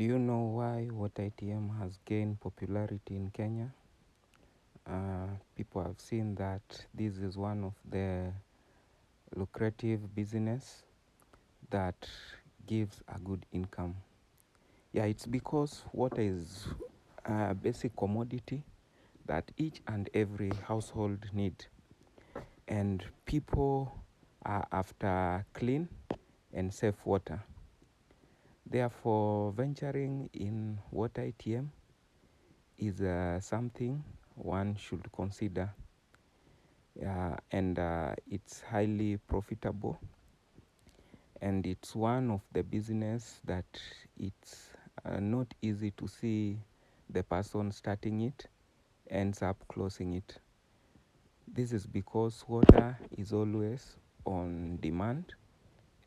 Do you know why water ATM has gained popularity in Kenya? People have seen that this is one of the lucrative business that gives a good income. Yeah, it's because water is a basic commodity that each and every household need, and people are after clean and safe water. Therefore, venturing in water ATM is something one should consider, and it's highly profitable, and it's one of the business that it's not easy to see the person starting it ends up closing it. This is because water is always on demand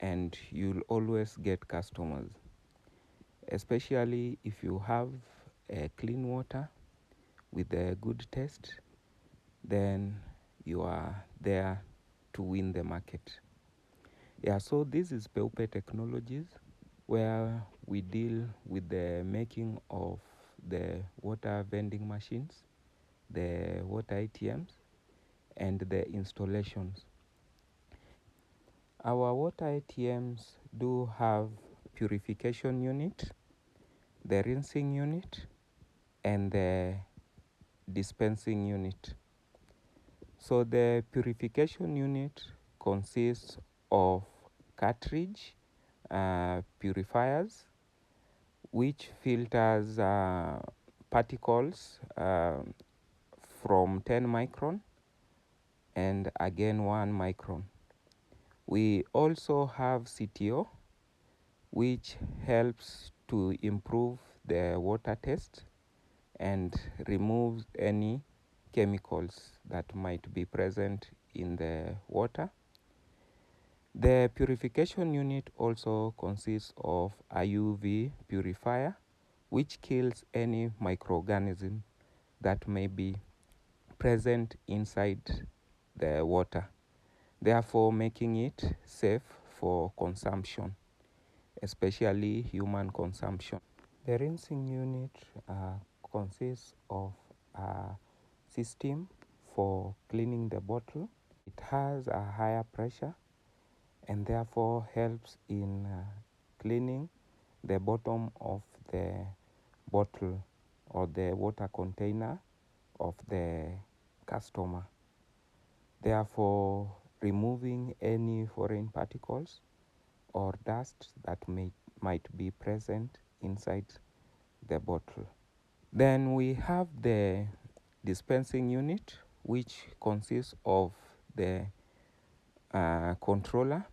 and you'll always get customers, especially if you have clean water with a good taste, then you are there to win the market. Yeah, so this is Peupe Technologies, where we deal with the making of the water vending machines, the water ATMs, and the installations. Our water ATMs do have purification unit, the rinsing unit, and the dispensing unit. So the purification unit consists of cartridge purifiers, which filters particles from 10 micron and again 1 micron. We also have CTO, which helps to improve the water taste and removes any chemicals that might be present in the water. The purification unit also consists of a UV purifier, which kills any microorganism that may be present inside the water, therefore making it safe for consumption, especially human consumption. The rinsing unit consists of a system for cleaning the bottle. It has a higher pressure and therefore helps in cleaning the bottom of the bottle or the water container of the customer, therefore removing any foreign particles or dust that might be present inside the bottle. Then we have the dispensing unit, which consists of the controller,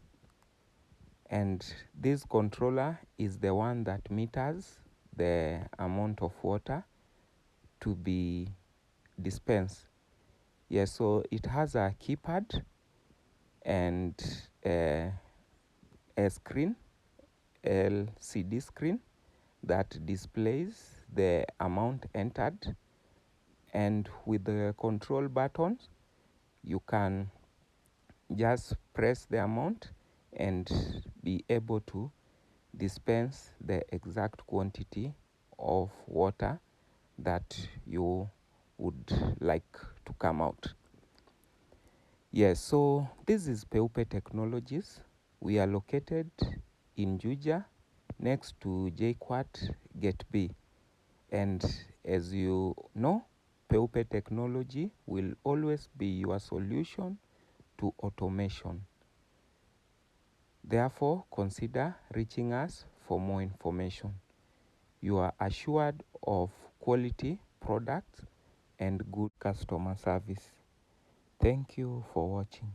and this controller is the one that meters the amount of water to be dispensed. Yes, so it has a keypad and a screen, LCD screen, that displays the amount entered, and with the control buttons you can just press the amount and be able to dispense the exact quantity of water that you would like to come out. Yes, so this is Peupe Technologies. We are located in Juja, next to JQuat Gate B. And as you know, Peupe Technology will always be your solution to automation. Therefore, consider reaching us for more information. You are assured of quality products and good customer service. Thank you for watching.